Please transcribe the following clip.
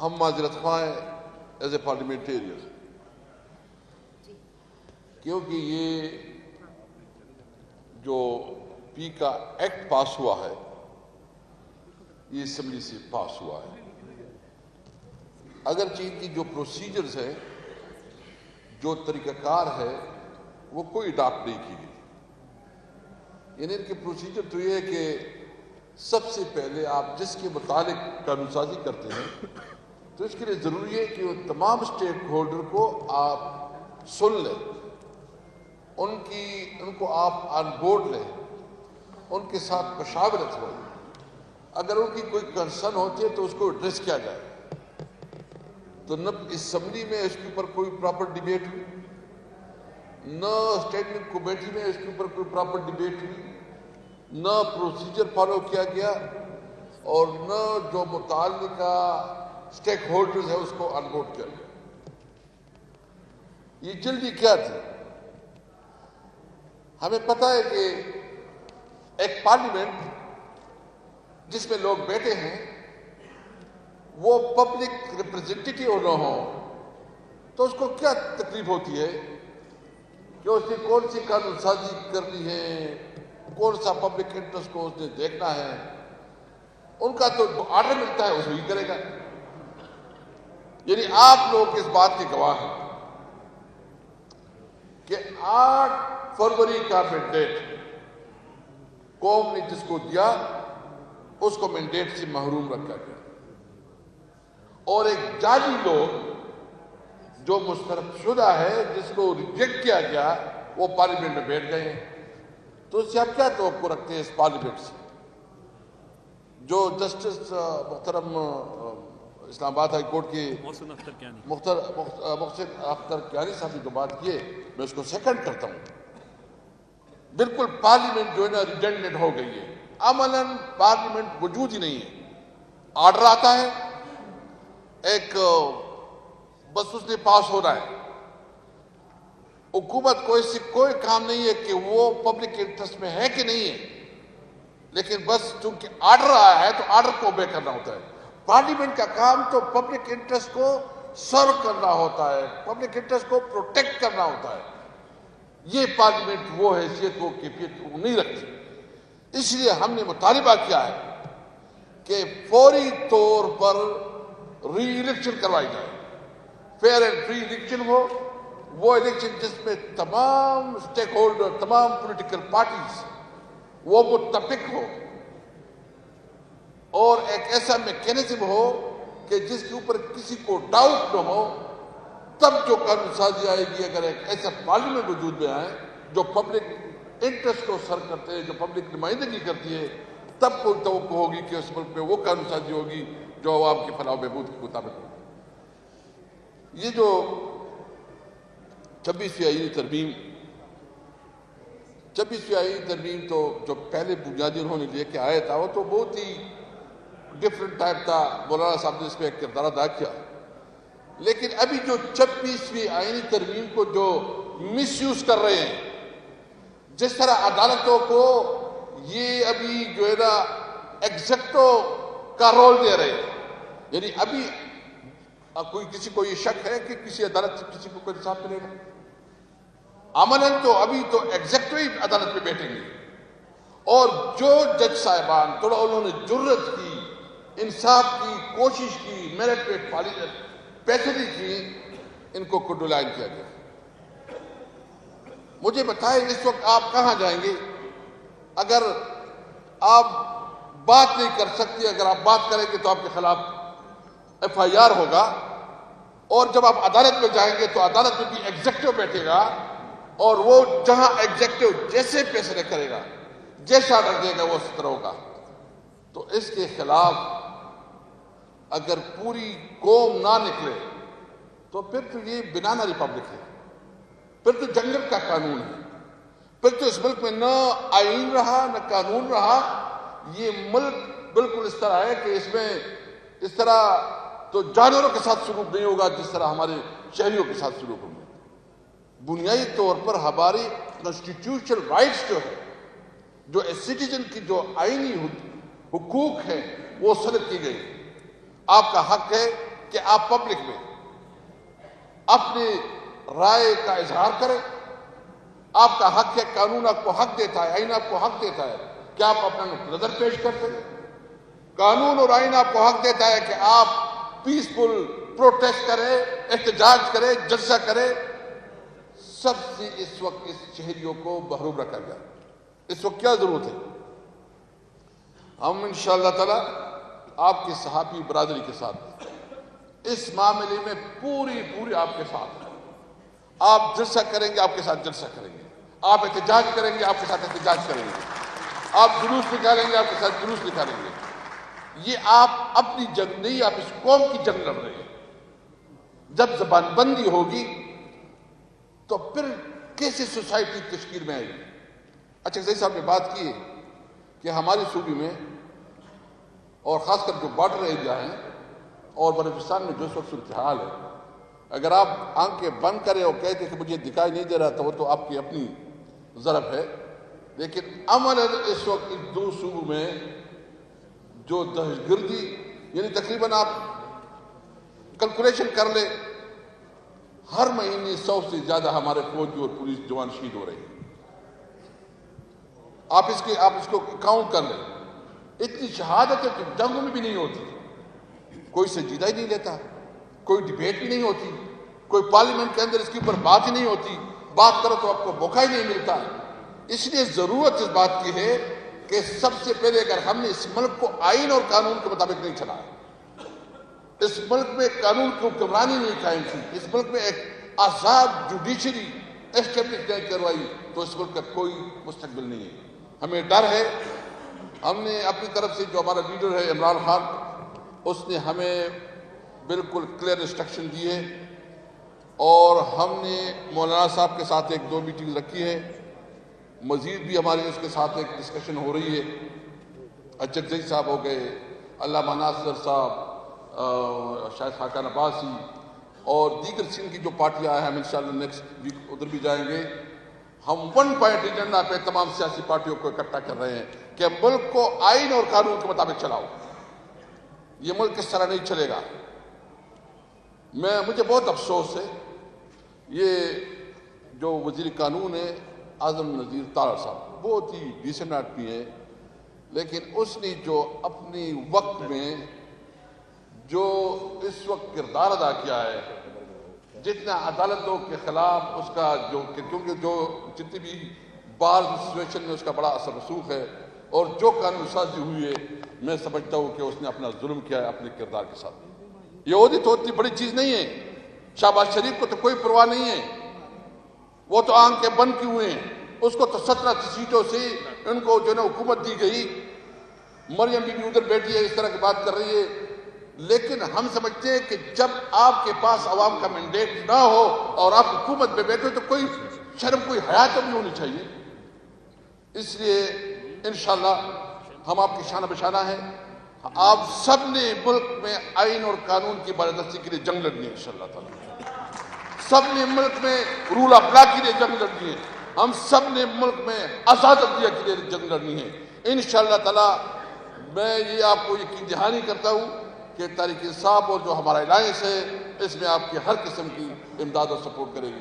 ہم معذرت خواہ ہیں ایز اے پارلیمنٹیرین، کیونکہ یہ جو پی کا ایکٹ پاس ہوا ہے یہ اسمبلی سے پاس ہوا ہے، اگرچہ ان کی جو پروسیجرز ہیں، جو طریقہ کار ہے، وہ کوئی اڈاپٹ نہیں کی گئی۔ یعنی ان کے پروسیجر تو یہ ہے کہ سب سے پہلے آپ جس کے متعلق قانون سازی کرتے ہیں تو اس کے لیے ضروری ہے کہ وہ تمام اسٹیک ہولڈر کو آپ سن لیں، ان کو آپ آن بورڈ لیں، ان کے ساتھ مشاورت ہو، اگر ان کی کوئی کنسرن ہوتی ہے تو اس کو ایڈریس کیا جائے۔ تو نہ اسمبلی میں اس کے اوپر کوئی پراپر ڈیبیٹ ہوئی، نہ اسٹینڈنگ کمیٹی میں اس کے اوپر کوئی پراپر ڈیبیٹ ہوئی، نہ پروسیجر فالو کیا گیا، اور نہ جو متعلقہ اسٹیک ہولڈرز ہے اس کو آن بورڈ کیا گیا۔ یہ جلدی کیا تھی؟ ہمیں پتہ ہے کہ ایک پارلیمنٹ جس میں لوگ بیٹھے ہیں وہ پبلک ریپرزنٹیٹیو نہ ہو تو اس کو کیا تکلیف ہوتی ہے کہ اس نے کون سی قانون سازی کرنی ہے، کون سا پبلک انٹرسٹ کو اس نے دیکھنا ہے۔ ان کا تو آرڈر ملتا ہے اس وہی کرے گا۔ یعنی آپ لوگ اس بات کے گواہ ہیں کہ 8 فروری کا مینڈیٹ قوم نے جس کو دیا اس کو مینڈیٹ سے محروم رکھا گیا، اور ایک جعلی لوگ جو مسترد شدہ ہے جس کو ریجیکٹ کیا گیا وہ پارلیمنٹ میں بیٹھ گئے ہیں۔ تو اس سے آپ کیا توقع رکھتے ہیں اس پارلیمنٹ سے؟ جو جسٹس محترم اسلام آباد ہائی کورٹ کے محسن اختر کیانی صاحب نے جو بات کی ہے میں اس کو سیکنڈ کرتا ہوں۔ بالکل پارلیمنٹ جو ہے نا ریڈنڈنٹ ہو گئی ہے، عملاً پارلیمنٹ وجود ہی نہیں ہے۔ آرڈر آتا ہے ایک بس اس نے پاس ہو رہا ہے، حکومت کو اس سے کوئی کام نہیں ہے کہ وہ پبلک انٹرسٹ میں ہے کہ نہیں ہے، لیکن بس چونکہ آرڈر آیا ہے تو آرڈر کو اوبے کرنا ہوتا ہے۔ پارلیمنٹ کا کام تو پبلک انٹرسٹ کو سرو کرنا ہوتا ہے، پبلک انٹرسٹ کو پروٹیکٹ کرنا ہوتا ہے۔ یہ پارلیمنٹ وہ حیثیت وہ کیفیت وہ نہیں رکھتی۔ اس لیے ہم نے مطالبہ کیا ہے کہ فوری طور پر ری الیکشن کروائی جائے، فیئر اینڈ فری الیکشن ہو، وہ الیکشن جس میں تمام اسٹیک ہولڈر، تمام پولیٹیکل پارٹیز وہ متفق ہو، اور ایک ایسا میکینزم ہو کہ جس کے اوپر کسی کو ڈاؤٹ نہ ہو۔ تب جو قانون سازی آئے گی، اگر ایک ایسا پارلیمنٹ وجود میں آئے جو پبلک انٹرسٹ کو سر کرتے ہیں، جو پبلک نمائندگی کرتی ہے، تب کوئی توقع ہوگی کہ اس ملک میں وہ قانون سازی ہوگی جو عوام کی فلاح و بہبود کے مطابق ہوگی۔ یہ جو 26ویں آئینی ترمیم تو جو پہلے بنیادی انہوں نے لے کے آیا تھا وہ تو بہت ہی ڈفرنٹ ٹائپ تھا، مولانا صاحب نے اس میں ایک کردار ادا کیا، لیکن ابھی جو 26ویں آئینی ترمیم کو جو مس یوز کر رہے ہیں، جس طرح عدالتوں کو یہ ابھی جو ہے نا ایگزیکٹو کا رول دے رہے ہیں، یعنی ابھی کوئی کسی کو یہ شک ہے کہ کسی عدالت سے کسی کو کوئی انصاف ملے گا؟ عملاً تو ابھی تو ایگزیکٹو ہی عدالت میں بیٹھیں گے، اور جو جج صاحبان تھوڑا انہوں نے جرت کی، انصاف کی کوشش کی، میرٹ پہ پیسری کی، ان کو کنڈولائن کیا گیا۔ مجھے بتائیں اس وقت آپ کہاں جائیں گے؟ اگر آپ بات نہیں کر سکتے، اگر آپ بات کریں گے تو آپ کے خلاف FIR ہوگا، اور جب آپ عدالت میں جائیں گے تو عدالت میں بھی ایگزیکٹو بیٹھے گا، اور وہ جہاں ایگزیکٹو جیسے فیصلے کرے گا، جیسا آرڈر دے گا وہ اس طرح ہوگا۔ تو اس کے خلاف اگر پوری قوم نہ نکلے تو پھر تو یہ بنانا ریپبلک ہے، پھر تو جنگل کا قانون ہے، پھر تو اس ملک میں نہ آئین رہا نہ قانون رہا۔ یہ ملک بالکل اس طرح ہے کہ اس میں اس طرح تو جانوروں کے ساتھ سلوک نہیں ہوگا جس طرح ہمارے شہریوں کے ساتھ سلوک ہوگا۔ بنیادی طور پر ہماری کانسٹیٹیوشنل رائٹس جو ہے، جو سٹیزن کی جو آئینی حقوق ہیں وہ سلب کی گئی۔ آپ کا حق ہے کہ آپ پبلک میں اپنی رائے کا اظہار کریں. آپ کا حق ہے، قانون آپ کو حق دیتا ہے، آئین آپ کو حق دیتا ہے کہ آپ اپنا نظر پیش کر سکیں. قانون اور آئین آپ کو حق دیتا ہے کہ آپ پیسفل پروٹیسٹ کریں، احتجاج کریں، جلسہ کریں. سب سے اس وقت اس شہریوں کو محروم رکھا گیا. اس وقت کیا ضرورت ہے؟ ہم انشاءاللہ تعالی آپ کے صحافی برادری کے ساتھ اس معاملے میں پوری آپ کے ساتھ ہیں. آپ جلسہ کریں گے، آپ کے ساتھ جلسہ کریں گے. آپ احتجاج کریں گے، آپ کے ساتھ احتجاج کریں گے. آپ جلوس نکالیں گے، آپ کے ساتھ جلوس نکالیں گے. یہ آپ اپنی جنگ نہیں، آپ اس قوم کی جنگ لڑ رہے ہیں. جب زبان بندی ہوگی تو پھر کیسے سوسائٹی تشکیل میں آئے گی؟ اچھا زئی صاحب نے بات کی ہے کہ ہمارے صوبے میں اور خاص کر جو بارڈر ایریا ہیں اور بلوچستان میں جو اس وقت صورتحال ہے، اگر آپ آنکھیں بند کریں اور کہتے کہ مجھے دکھائی نہیں دے رہا تو وہ تو آپ کی اپنی ضرب ہے. لیکن عملاً اس وقت ان دو صوبوں میں جو دہشت گردی، یعنی تقریباً آپ کیلکولیشن کر لیں، ہر مہینے 100 سے زیادہ ہمارے فوجی اور پولیس جوان شہید ہو رہے ہیں. آپ اس کو کاؤنٹ کر لیں. اتنی شہادتیں تو جنگوں میں بھی نہیں ہوتی. کوئی سنجیدہ ہی نہیں لیتا، کوئی ڈبیٹ بھی نہیں ہوتی، کوئی پارلیمنٹ کے اندر اس کے اوپر بات ہی نہیں ہوتی. بات کرو تو آپ کو موقع ہی نہیں ملتا. اس لیے ضرورت اس بات کی ہے کہ سب سے پہلے اگر ہم نے اس ملک کو آئین اور قانون کے مطابق نہیں چلایا، اس ملک میں قانون کی حکمرانی نہیں قائم کی، اس ملک میں ایک آزاد جوڈیشری اسٹیبلش نہیں کروائی، تو اس ملک کا کوئی مستقبل نہیں ہے. ہمیں ڈر ہے. ہم نے اپنی طرف سے، جو ہمارا لیڈر ہے عمران خان، اس نے ہمیں بالکل کلیئر انسٹرکشن دی ہے اور ہم نے مولانا صاحب کے ساتھ 1-2 میٹنگ رکھی ہے. مزید بھی ہمارے اس کے ساتھ ایک ڈسکشن ہو رہی ہے. اجت زئی صاحب ہو گئے، علامہ ناصر صاحب، شاید خاقان عباسی اور دیگر سندھ کی جو پارٹیاں ہیں، ہم انشاءاللہ نیکسٹ ویک ادھر بھی جائیں گے. ہم 1 پوائنٹ ایجنڈا پہ تمام سیاسی پارٹیوں کو اکٹھا کر رہے ہیں کہ ملک کو آئین اور قانون کے مطابق چلاؤ. یہ ملک اس طرح نہیں چلے گا. مجھے بہت افسوس ہے، یہ جو وزیر قانون ہے اعظم نذیر تارڑ صاحب بہت ہی ڈیسنٹ آدمی ہے، لیکن اس نے جو اپنی وقت میں جو اس وقت کردار ادا کیا ہے، جتنا عدالتوں کے خلاف اس کا کیونکہ جو جتنی بھی بار سچویشن میں اس کا بڑا اثر رسوخ ہے، اور جو قانون سازی ہوئی ہے، میں سمجھتا ہوں کہ اس نے اپنا ظلم کیا ہے اپنے کردار کے ساتھ. یہ عہدے تو اتنی بڑی چیز نہیں ہے. شہباز شریف کو تو کوئی پرواہ نہیں ہے، وہ تو آنکھیں بند کیے ہوئے ہیں. اس کو تو 17 سیٹوں سے ان کو جو ہے نا حکومت دی گئی. مریم بی بی ادھر بیٹھی ہے، اس طرح کی بات کر رہی ہے. لیکن ہم سمجھتے ہیں کہ جب آپ کے پاس عوام کا مینڈیٹ نہ ہو اور آپ حکومت میں بیٹھے تو کوئی شرم، کوئی حیا تو بھی ہونی چاہیے. اس لیے انشاءاللہ ہم آپ کی شانہ بشانہ ہیں. آپ سب نے ملک میں آئین اور قانون کی بالادستی کے لیے جنگ لڑنی ہے انشاءاللہ تعالی. سب نے ملک میں رول آف لا کے لیے جنگ لڑنی ہے. ہم سب نے ملک میں آزاد عدلیہ کے لیے جنگ لڑنی ہے انشاءاللہ تعالی. میں یہ آپ کو یقین دہانی کرتا ہوں کہ تحریک انصاف اور جو ہمارا الائنس ہے، اس میں آپ کی ہر قسم کی امداد اور سپورٹ کرے گی.